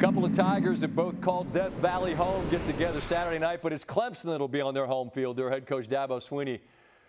Couple of Tigers that both called Death Valley home get together Saturday night, but it's Clemson that'll be on their home field. Their head coach Dabo Swinney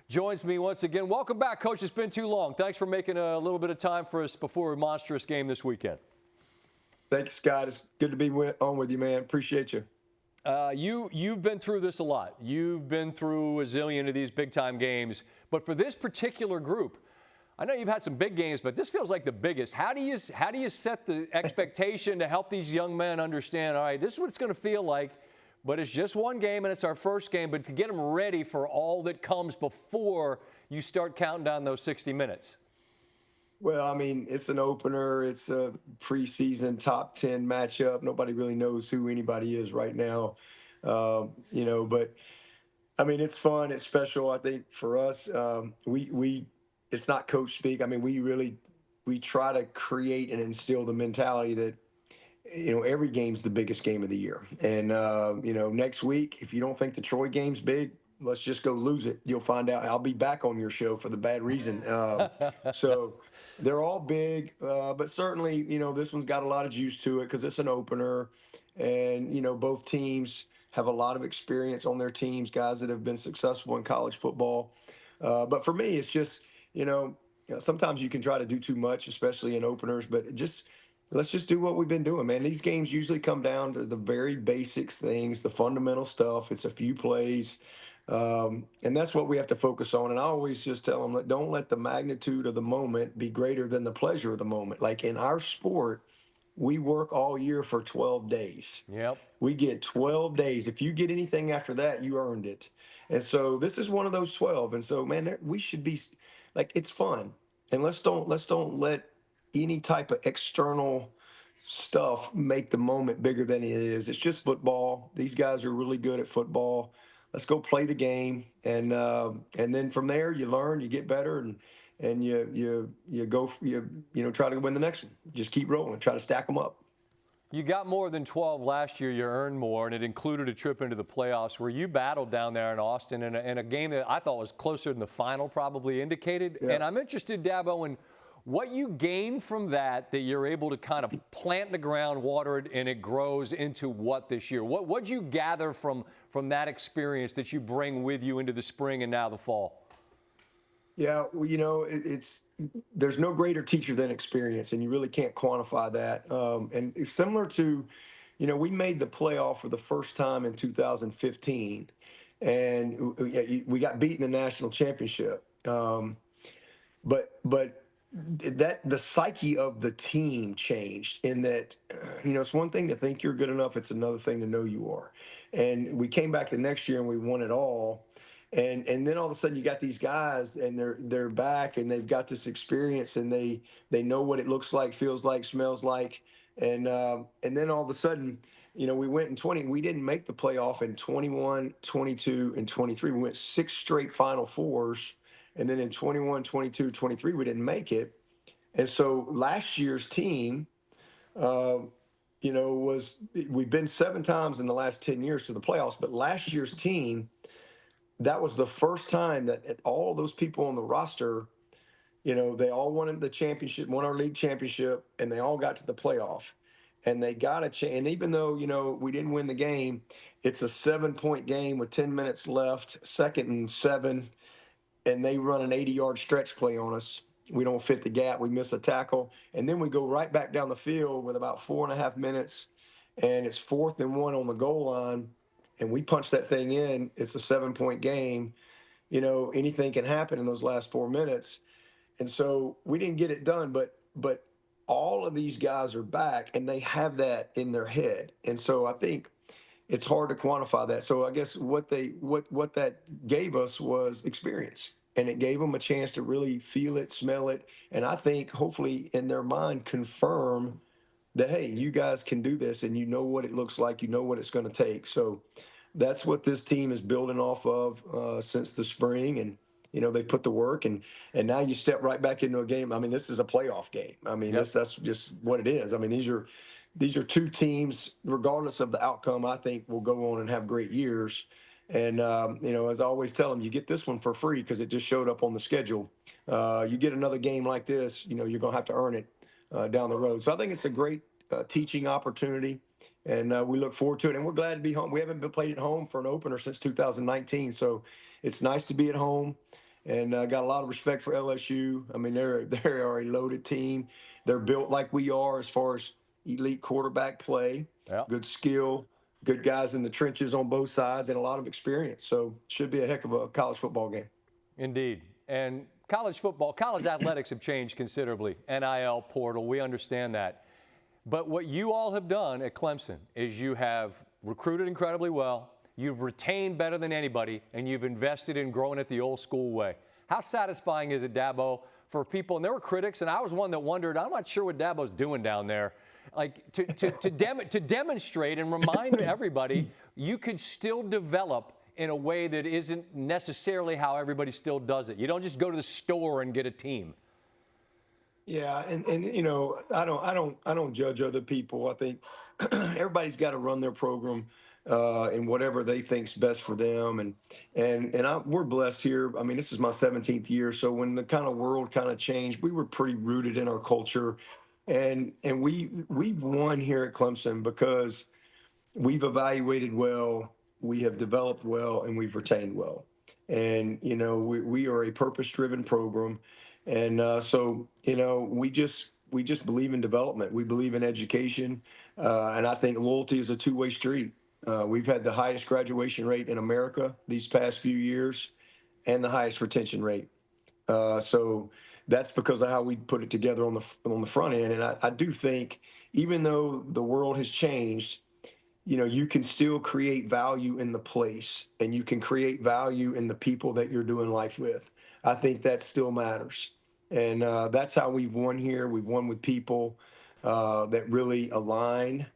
joins me once again. Welcome back, Coach. It's been too long. Thanks for making a little bit of time for us before a monstrous game this weekend. Thanks, Scott. It's good to be on with you, man. Appreciate you. You've been through this a lot. You've been through a zillion of these big-time games. But for this particular group, I know you've had some big games, but this feels like the biggest. How do you set the expectation to help these young men understand, all right, this is what it's going to feel like, but it's just one game and it's our first game, but to get them ready for all that comes before you start counting down those 60 minutes? Well, I mean, it's an opener. It's a preseason top 10 matchup. Nobody really knows who anybody is right now, but I mean, it's fun. It's special, I think, for us. It's not coach speak. I mean, we try to create and instill the mentality that, every game's the biggest game of the year. And, next week, if you don't think the Troy game's big, let's just go lose it. You'll find out. I'll be back on your show for the bad reason. So they're all big, but certainly, this one's got a lot of juice to it because it's an opener. And, both teams have a lot of experience on their teams, guys that have been successful in college football. But for me, it's just, sometimes you can try to do too much, especially in openers, but let's just do what we've been doing, man. These games usually come down to the very basics things, the fundamental stuff. It's a few plays. And that's what we have to focus on. And I always just tell them, don't let the magnitude of the moment be greater than the pleasure of the moment. Like in our sport, we work all year for 12 days. Yep. We get 12 days. If you get anything after that, you earned it. And so this is one of those 12. And so, man, we should be like, it's fun. And let's don't let any type of external stuff make the moment bigger than it is. It's just football. These guys are really good at football. Let's go play the game, and then from there you learn, you get better, and you go try to win the next one. Just keep rolling, try to stack them up. You got more than 12 last year. You earned more, and it included a trip into the playoffs where you battled down there in Austin in a game that I thought was closer than the final probably indicated. Yeah. And I'm interested, Dabo, in what you gain from that you're able to kind of plant in the ground, water it, and it grows into what this year? What'd you gather from that experience that you bring with you into the spring and now the fall? Yeah, well, there's no greater teacher than experience, and you really can't quantify that. And it's similar to, we made the playoff for the first time in 2015, and we got beat in the national championship. But that the psyche of the team changed in that, it's one thing to think you're good enough. It's another thing to know you are. And we came back the next year and we won it all. And then all of a sudden you got these guys and they're back and they've got this experience and they know what it looks like, feels like, smells like. And then all of a sudden, we went in 20, we didn't make the playoff in 21, 22, and 23. We went 6 straight Final Fours. And then in 21, 22, 23, we didn't make it. And so last year's team, we've been 7 times in the last 10 years to the playoffs, but last year's team, that was the first time that all those people on the roster, they all won the championship, won our league championship, and they all got to the playoff. And they got a chance. And even though, we didn't win the game, it's a 7-point game with 10 minutes left, 2nd and 7. And they run an 80-yard stretch play on us. We don't fit the gap. We miss a tackle. And then we go right back down the field with about 4.5 minutes. And it's 4th and 1 on the goal line. And we punch that thing in. It's a 7-point game. Anything can happen in those last 4 minutes. And so we didn't get it done. But all of these guys are back, and they have that in their head. And so I think it's hard to quantify that. So I guess what that gave us was experience, and it gave them a chance to really feel it, smell it, and I think hopefully in their mind confirm that, hey, you guys can do this, and you know what it looks like, you know what it's going to take. So that's what this team is building off of since the spring, and they put the work, and now you step right back into a game. I mean, this is a playoff game. I mean, Yep. that's just what it is. I mean, these are 2 teams, regardless of the outcome, I think will go on and have great years. And, as I always tell them, you get this one for free because it just showed up on the schedule. You get another game like this, you're going to have to earn it down the road. So I think it's a great teaching opportunity, and we look forward to it. And we're glad to be home. We haven't been played at home for an opener since 2019, so it's nice to be at home. And got a lot of respect for LSU. I mean, they are a loaded team. They're built like we are as far as elite quarterback play, Yeah. good skill, good guys in the trenches on both sides, and a lot of experience. So should be a heck of a college football game. Indeed. And college football, college athletics have changed considerably. NIL portal, we understand that. But what you all have done at Clemson is you have recruited incredibly well, you've retained better than anybody, and you've invested in growing it the old school way. How satisfying is it, Dabo, for people? And there were critics, and I was one that wondered, I'm not sure what Dabo's doing down there. Like to demonstrate and remind everybody you could still develop in a way that isn't necessarily how everybody still does it. You don't just go to the store and get a team. Yeah, and you know, I don't judge other people. I think everybody's got to run their program in whatever they think's best for them. We're blessed here. I mean, this is my 17th year, so when the kind of world kind of changed, we were pretty rooted in our culture, and we've won here at Clemson because we've evaluated well, we have developed well, and we've retained well. And you know, we are a purpose-driven program. And so, you know, we just believe in development. We believe in education, and I think loyalty is a two-way street. We've had the highest graduation rate in America these past few years, and the highest retention rate. So that's because of how we put it together on the front end. And I do think, even though the world has changed, you know, you can still create value in the place, and you can create value in the people that you're doing life with. I think that still matters. And that's how we've won here. We've won with people that really align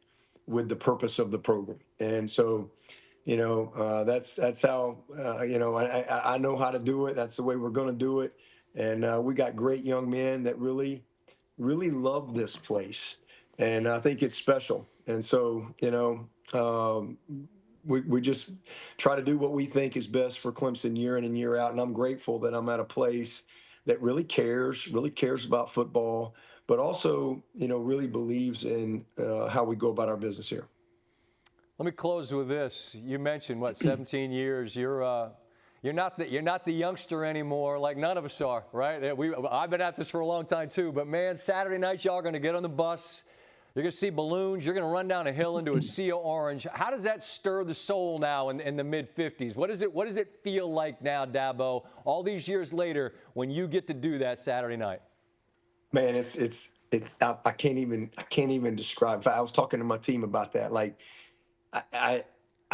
with the purpose of the program. And so, you know, that's how, you know, I know how to do it. That's the way we're going to do it. And we got great young men that really love this place. And I think it's special. And so, you know, we just try to do what we think is best for Clemson year in and year out. And I'm grateful that I'm at a place that really cares about football, but also, you know, really believes in how we go about our business here. Let me close with this. You mentioned, what, 17 years. You're not the youngster anymore, like none of us are, right? I've been at this for a long time too, but man, Saturday night y'all are going to get on the bus. You're going to see balloons. You're going to run down a hill into a sea of orange. How does that stir the soul now in the mid-50s? What does it feel like now, Dabo, all these years later, when you get to do that Saturday night? Man, I can't even describe. In fact, I was talking to my team about that. Like, I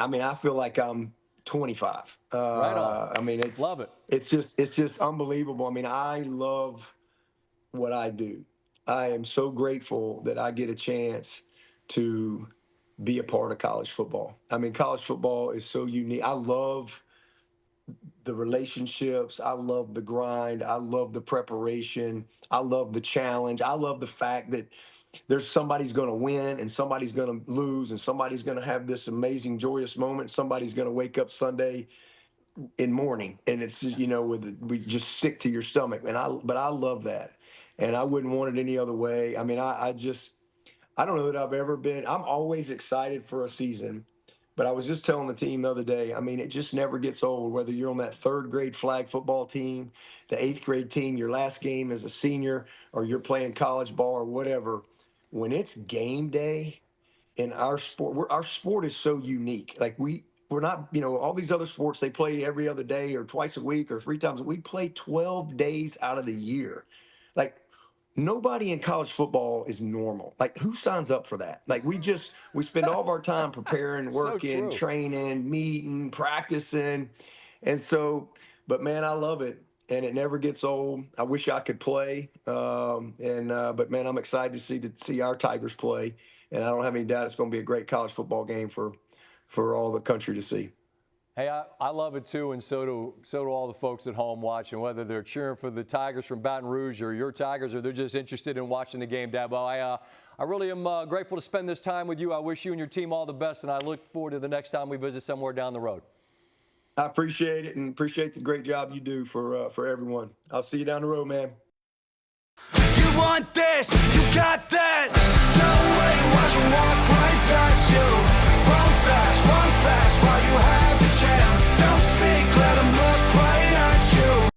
mean, I feel like I'm 25. Right on. I mean, Love it. It's just unbelievable. I mean, I love what I do. I am so grateful that I get a chance to be a part of college football. I mean, college football is so unique. I love the relationships. I love the grind. I love the preparation. I love the challenge. I love the fact that there's somebody's going to win and somebody's going to lose and somebody's going to have this amazing, joyous moment. Somebody's going to wake up Sunday in mourning, and it's, you know, we just sick to your stomach. But I love that, and I wouldn't want it any other way. I mean, I don't know that I've ever been. I'm always excited for a season, but I was just telling the team the other day, I mean, it just never gets old, whether you're on that third grade flag football team, the eighth grade team, your last game as a senior, or you're playing college ball or whatever. When it's game day in our sport, our sport is so unique. Like we're not, you know, all these other sports, they play every other day or twice a week or 3 times. We play 12 days out of the year. Like, nobody in college football is normal. Like, who signs up for that? Like, we spend all of our time preparing, working, training, meeting, practicing. And so, but man, I love it. And it never gets old. I wish I could play. But man, I'm excited to see our Tigers play. And I don't have any doubt it's going to be a great college football game for all the country to see. Hey, I love it too, and so do all the folks at home watching, whether they're cheering for the Tigers from Baton Rouge or your Tigers, or they're just interested in watching the game, Dabo. I really am grateful to spend this time with you. I wish you and your team all the best, and I look forward to the next time we visit somewhere down the road. I appreciate it, and appreciate the great job you do for everyone. I'll see you down the road, man. You want this, you got that. No